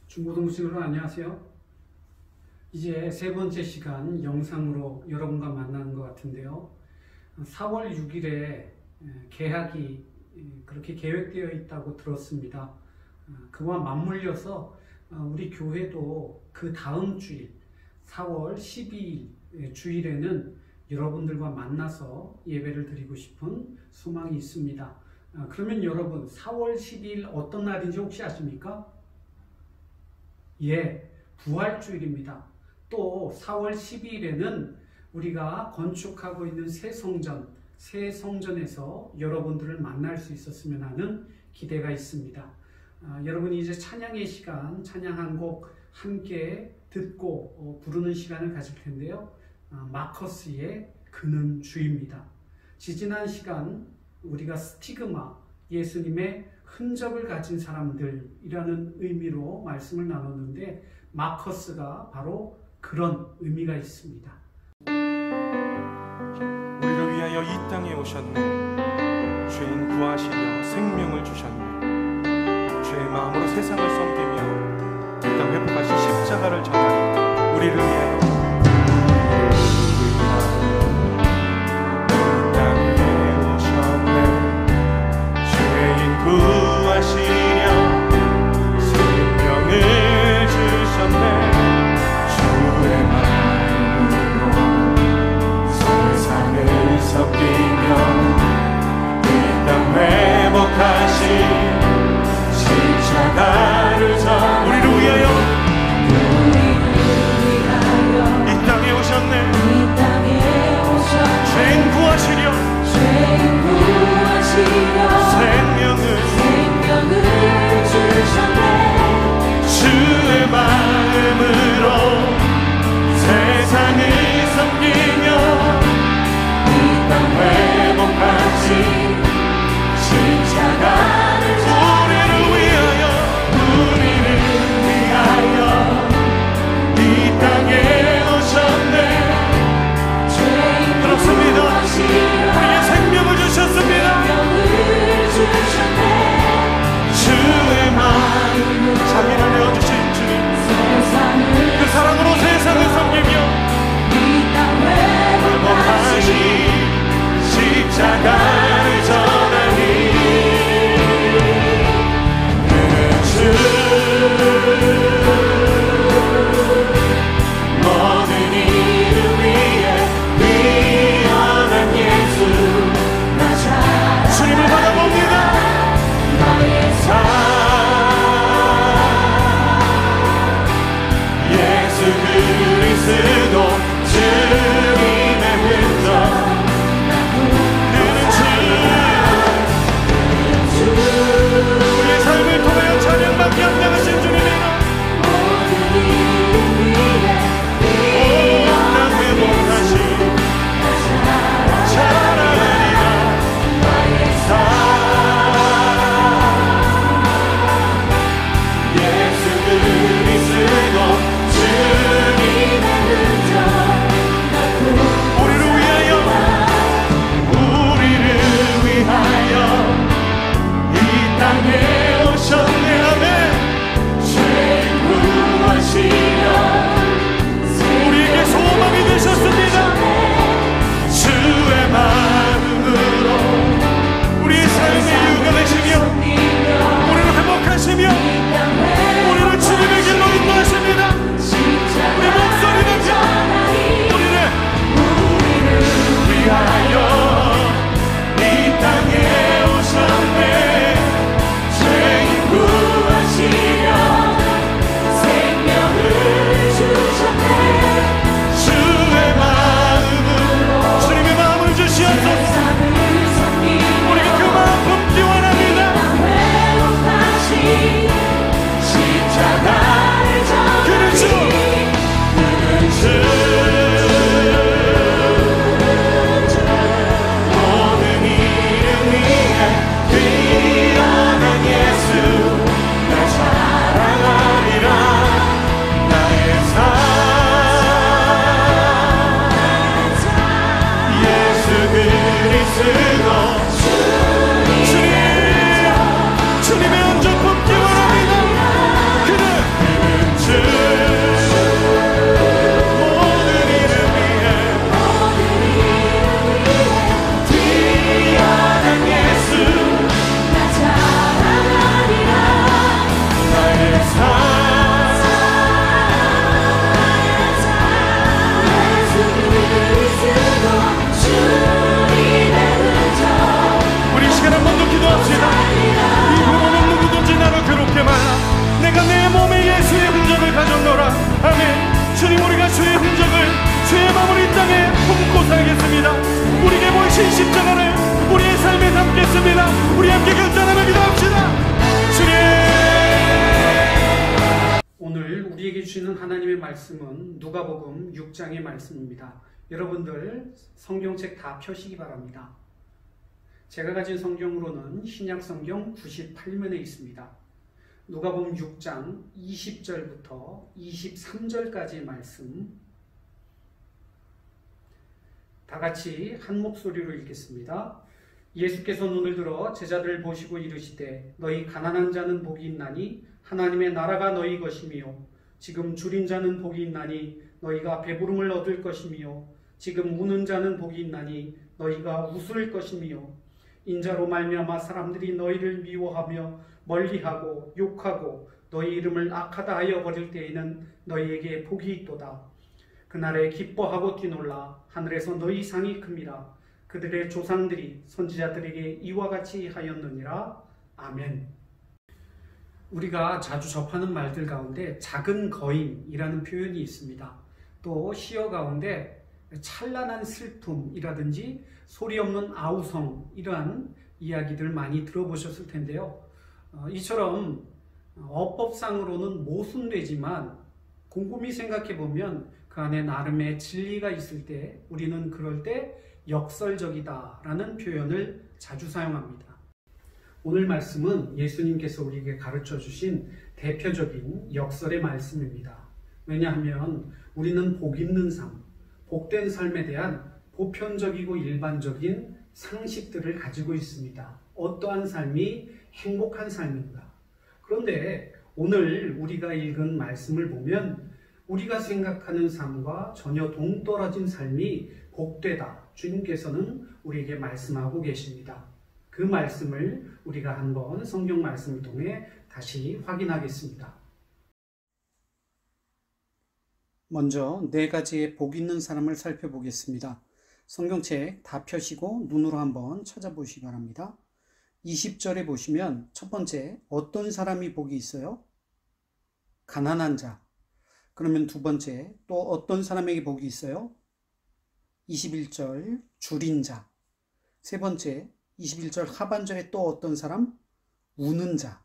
중고등부생으로 안녕하세요. 이제 세 번째 시간 영상으로 여러분과 만나는 것 같은데요. 4월 6일에 개학이 그렇게 계획되어 있다고 들었습니다. 그와 맞물려서 우리 교회도 그 다음 주일 4월 12일 주일에는 여러분들과 만나서 예배를 드리고 싶은 소망이 있습니다. 그러면 여러분 4월 12일 어떤 날인지 혹시 아십니까? 예, 부활주일입니다. 또 4월 12일에는 우리가 건축하고 있는 새 성전에서 여러분들을 만날 수 있었으면 하는 기대가 있습니다. 여러분이 이제 찬양의 시간, 찬양 한 곡 함께 듣고 부르는 시간을 가질 텐데요. 마커스의 그는 주입니다. 지지난 시간 우리가 스티그마, 예수님의 흔적을 가진 사람들이라는 의미로 말씀을 나눴는데 마커스가 바로 그런 의미가 있습니다. 우리를 위하여 이 땅에 오셨네. 죄인 구하시려 생명을 주셨네. 죄의 마음으로 세상을 섬기며 이 땅 회복하신 십자가를 전하여 우리를 위하여 구하시려 생명을 주셨네. 주의 마음으로 세상을 섬기며 이 땅 회복하신 십자가를 전 우리를 위하여 주신 십자가를 우리의 삶에 담겠습니다. 우리 함께 간단하게 기도합시다. 주님, 오늘 우리에게 주시는 하나님의 말씀은 누가복음 6장의 말씀입니다. 여러분들 성경책 다 펴시기 바랍니다. 제가 가진 성경으로는 신약 성경 98면에 있습니다. 누가복음 6장 20절부터 23절까지의 말씀 다 같이 한 목소리로 읽겠습니다. 예수께서 눈을 들어 제자들을 보시고 이르시되 너희 가난한 자는 복이 있나니 하나님의 나라가 너희 것이며 지금 줄인 자는 복이 있나니 너희가 배부름을 얻을 것이며 지금 우는 자는 복이 있나니 너희가 웃을 것이며 인자로 말미암아 사람들이 너희를 미워하며 멀리하고 욕하고 너희 이름을 악하다 하여 버릴 때에는 너희에게 복이 있도다. 그날에 기뻐하고 뛰놀라. 하늘에서 너희 상이 큼이라. 그들의 조상들이 선지자들에게 이와 같이 하였느니라. 아멘. 우리가 자주 접하는 말들 가운데 작은 거인이라는 표현이 있습니다. 또 시어 가운데 찬란한 슬픔이라든지 소리 없는 아우성, 이러한 이야기들 많이 들어보셨을 텐데요. 이처럼 어법상으로는 모순되지만 곰곰이 생각해 보면 그 안에 나름의 진리가 있을 때 우리는 그럴 때 역설적이다라는 표현을 자주 사용합니다. 오늘 말씀은 예수님께서 우리에게 가르쳐 주신 대표적인 역설의 말씀입니다. 왜냐하면 우리는 복 있는 삶, 복된 삶에 대한 보편적이고 일반적인 상식들을 가지고 있습니다. 어떠한 삶이 행복한 삶인가? 그런데 오늘 우리가 읽은 말씀을 보면 우리가 생각하는 삶과 전혀 동떨어진 삶이 복되다. 주님께서는 우리에게 말씀하고 계십니다. 그 말씀을 우리가 한번 성경 말씀을 통해 다시 확인하겠습니다. 먼저 네 가지의 복 있는 사람을 살펴보겠습니다. 성경책 다 펴시고 눈으로 한번 찾아보시기 바랍니다. 20절에 보시면 첫 번째, 어떤 사람이 복이 있어요? 가난한 자. 그러면 두 번째, 또 어떤 사람에게 복이 있어요? 21절, 줄인 자. 세 번째, 21절 하반절에 또 어떤 사람? 우는 자.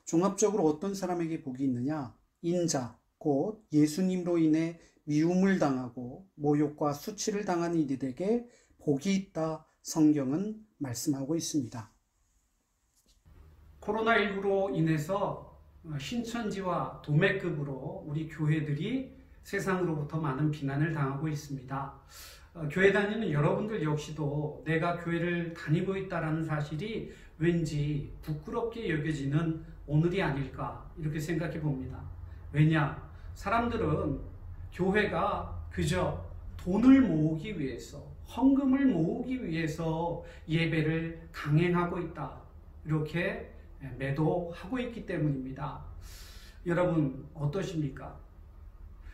종합적으로 어떤 사람에게 복이 있느냐? 인자, 곧 예수님으로 인해 미움을 당하고 모욕과 수치를 당한 이들에게 복이 있다. 성경은 말씀하고 있습니다. 코로나19로 인해서 신천지와 도매급으로 우리 교회들이 세상으로부터 많은 비난을 당하고 있습니다. 교회 다니는 여러분들 역시도 내가 교회를 다니고 있다는 사실이 왠지 부끄럽게 여겨지는 오늘이 아닐까 이렇게 생각해 봅니다. 왜냐? 사람들은 교회가 그저 돈을 모으기 위해서, 헌금을 모으기 위해서 예배를 강행하고 있다. 이렇게 매도하고 있기 때문입니다. 여러분 어떠십니까?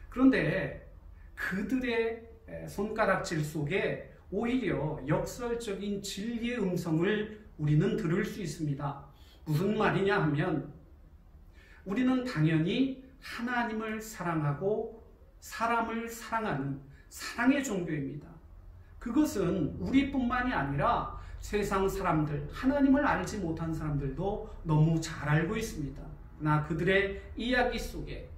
그런데 그들의 손가락질 속에 오히려 역설적인 진리의 음성을 우리는 들을 수 있습니다. 무슨 말이냐 하면 우리는 당연히 하나님을 사랑하고 사람을 사랑하는 사랑의 종교입니다. 그것은 우리뿐만이 아니라 세상 사람들, 하나님을 알지 못한 사람들도 너무 잘 알고 있습니다. 그러나 그들의 이야기 속에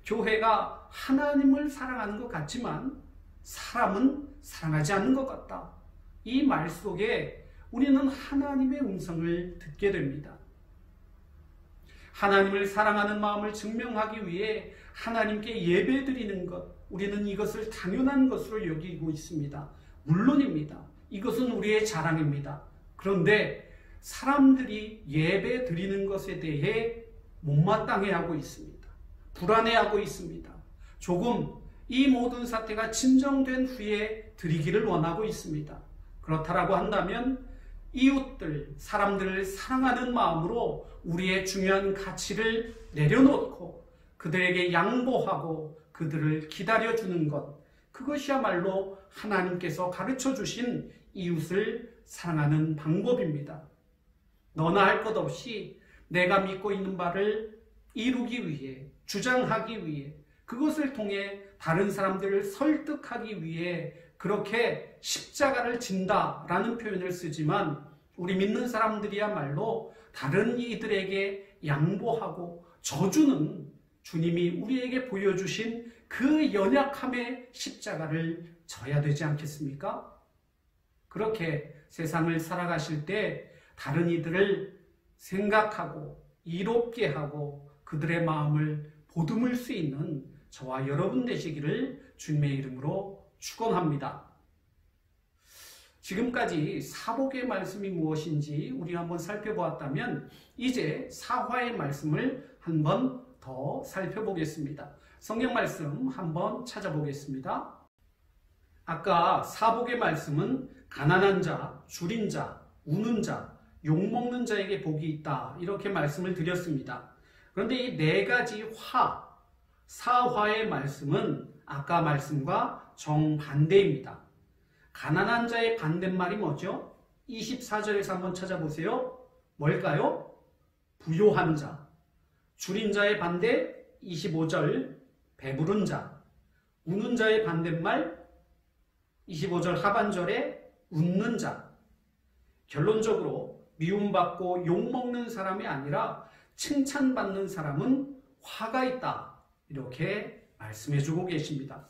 교회가 하나님을 사랑하는 것 같지만 사람은 사랑하지 않는 것 같다. 이 말 속에 우리는 하나님의 음성을 듣게 됩니다. 하나님을 사랑하는 마음을 증명하기 위해 하나님께 예배드리는 것, 우리는 이것을 당연한 것으로 여기고 있습니다. 물론입니다. 이것은 우리의 자랑입니다. 그런데 사람들이 예배드리는 것에 대해 못마땅해하고 있습니다. 불안해하고 있습니다. 조금 이 모든 사태가 진정된 후에 드리기를 원하고 있습니다. 그렇다라고 한다면 이웃들, 사람들을 사랑하는 마음으로 우리의 중요한 가치를 내려놓고 그들에게 양보하고 그들을 기다려주는 것, 그것이야말로 하나님께서 가르쳐 주신 이웃을 사랑하는 방법입니다. 너나 할 것 없이 내가 믿고 있는 바를 이루기 위해, 주장하기 위해, 그것을 통해 다른 사람들을 설득하기 위해 그렇게 십자가를 진다라는 표현을 쓰지만 우리 믿는 사람들이야말로 다른 이들에게 양보하고 져주는 주님이 우리에게 보여주신 그 연약함의 십자가를 져야 되지 않겠습니까? 그렇게 세상을 살아가실 때 다른 이들을 생각하고 이롭게 하고 그들의 마음을 보듬을 수 있는 저와 여러분 되시기를 주님의 이름으로 축원합니다. 지금까지 사복의 말씀이 무엇인지 우리가 한번 살펴보았다면 이제 사화의 말씀을 한번 더 살펴보겠습니다. 성경 말씀 한번 찾아보겠습니다. 아까 사복의 말씀은 가난한 자, 줄인 자, 우는 자, 욕먹는 자에게 복이 있다 이렇게 말씀을 드렸습니다. 그런데 이 네 가지 사화의 말씀은 아까 말씀과 정반대입니다. 가난한 자의 반대말이 뭐죠? 24절에서 한번 찾아보세요. 뭘까요? 부요한 자. 줄인 자의 반대 25절 배부른 자. 우는 자의 반대말 25절 하반절에 웃는 자. 결론적으로 미움받고 욕먹는 사람이 아니라 칭찬받는 사람은 화가 있다. 이렇게 말씀해주고 계십니다.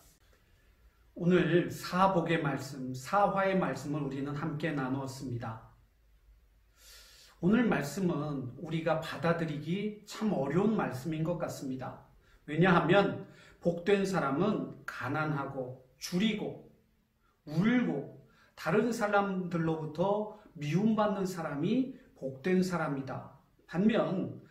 오늘 사복의 말씀, 사화의 말씀을 우리는 함께 나누었습니다. 오늘 말씀은 우리가 받아들이기 참 어려운 말씀인 것 같습니다. 왜냐하면 복된 사람은 가난하고 줄이고 울고 다른 사람들로부터 미움받는 사람이 복된 사람이다. 반면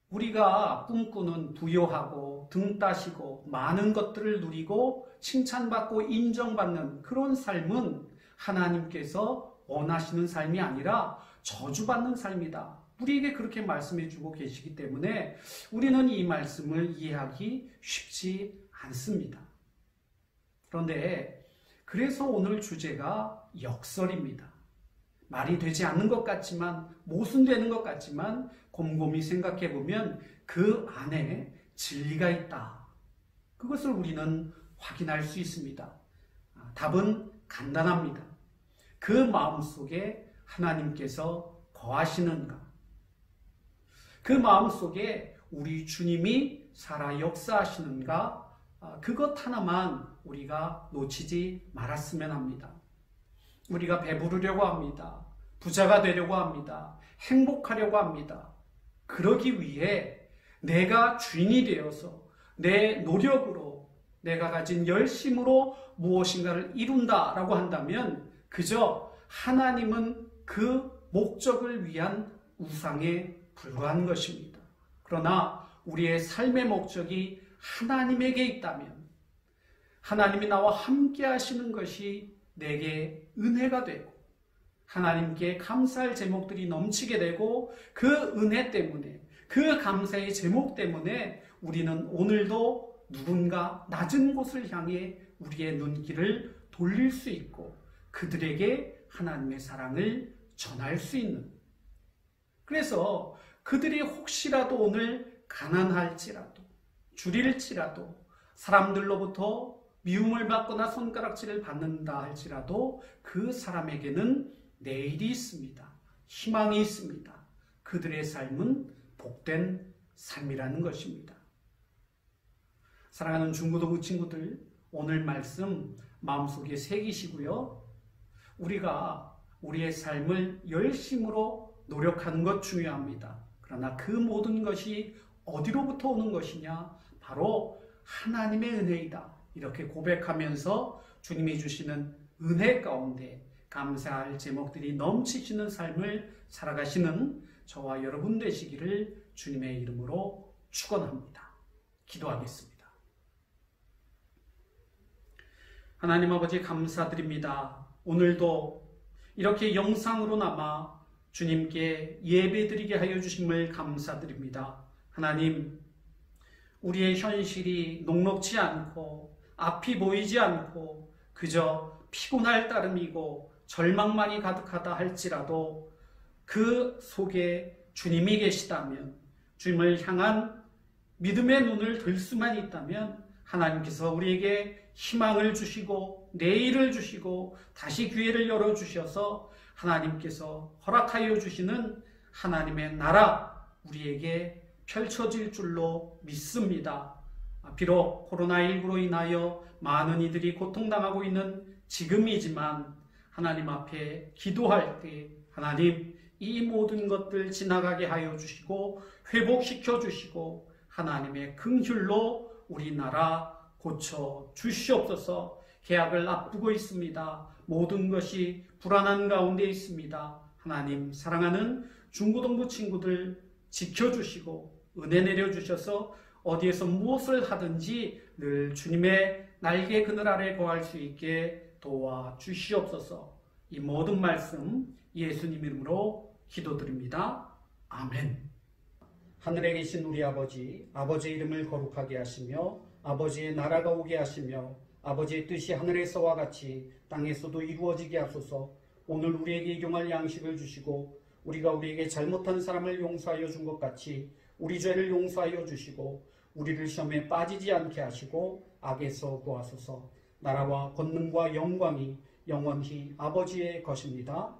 우리가 꿈꾸는 부요하고 등 따시고 많은 것들을 누리고 칭찬받고 인정받는 그런 삶은 하나님께서 원하시는 삶이 아니라 저주받는 삶이다. 우리에게 그렇게 말씀해 주고 계시기 때문에 우리는 이 말씀을 이해하기 쉽지 않습니다. 그런데 그래서 오늘 주제가 역설입니다. 말이 되지 않는 것 같지만 모순되는 것 같지만 곰곰이 생각해 보면 그 안에 진리가 있다. 그것을 우리는 확인할 수 있습니다. 답은 간단합니다. 그 마음속에 하나님께서 거하시는가? 그 마음속에 우리 주님이 살아 역사하시는가? 그것 하나만 우리가 놓치지 말았으면 합니다. 우리가 배부르려고 합니다. 부자가 되려고 합니다. 행복하려고 합니다. 그러기 위해 내가 주인이 되어서 내 노력으로 내가 가진 열심으로 무엇인가를 이룬다라고 한다면 그저 하나님은 그 목적을 위한 우상에 불과한 것입니다. 그러나 우리의 삶의 목적이 하나님에게 있다면 하나님이 나와 함께 하시는 것이 내게 은혜가 되고 하나님께 감사할 제목들이 넘치게 되고 그 은혜 때문에 그 감사의 제목 때문에 우리는 오늘도 누군가 낮은 곳을 향해 우리의 눈길을 돌릴 수 있고 그들에게 하나님의 사랑을 전할 수 있는 그래서 그들이 혹시라도 오늘 가난할지라도 줄일지라도 사람들로부터 미움을 받거나 손가락질을 받는다 할지라도 그 사람에게는 내일이 있습니다. 희망이 있습니다. 그들의 삶은 복된 삶이라는 것입니다. 사랑하는 중고등부 친구들, 오늘 말씀 마음속에 새기시고요. 우리가 우리의 삶을 열심으로 노력하는 것 중요합니다. 그러나 그 모든 것이 어디로부터 오는 것이냐? 바로 하나님의 은혜이다. 이렇게 고백하면서 주님이 주시는 은혜 가운데 감사할 제목들이 넘치시는 삶을 살아가시는 저와 여러분 되시기를 주님의 이름으로 축원합니다. 기도하겠습니다. 하나님 아버지 감사드립니다. 오늘도 이렇게 영상으로 남아 주님께 예배드리게 하여 주심을 감사드립니다. 하나님, 우리의 현실이 녹록지 않고 앞이 보이지 않고 그저 피곤할 따름이고 절망만이 가득하다 할지라도 그 속에 주님이 계시다면 주님을 향한 믿음의 눈을 들 수만 있다면 하나님께서 우리에게 희망을 주시고 내일을 주시고 다시 기회를 열어주셔서 하나님께서 허락하여 주시는 하나님의 나라 우리에게 펼쳐질 줄로 믿습니다. 비록 코로나19로 인하여 많은 이들이 고통당하고 있는 지금이지만 하나님 앞에 기도할 때 하나님 이 모든 것들 지나가게 하여 주시고 회복시켜 주시고 하나님의 긍휼로 우리나라 고쳐 주시옵소서. 개학을 앞두고 있습니다. 모든 것이 불안한 가운데 있습니다. 하나님 사랑하는 중고등부 친구들 지켜주시고 은혜 내려주셔서 어디에서 무엇을 하든지 늘 주님의 날개 그늘 아래 거할 수 있게 도와주시옵소서. 이 모든 말씀 예수님 이름으로 기도드립니다. 아멘. 하늘에 계신 우리 아버지, 아버지의 이름을 거룩하게 하시며 아버지의 나라가 오게 하시며 아버지의 뜻이 하늘에서와 같이 땅에서도 이루어지게 하소서. 오늘 우리에게 일용할 양식을 주시고 우리가 우리에게 잘못한 사람을 용서하여 준 것 같이 우리 죄를 용서하여 주시고 우리를 시험에 빠지지 않게 하시고 악에서 구하소서. 나라와 권능과 영광이 영원히 아버지의 것입니다.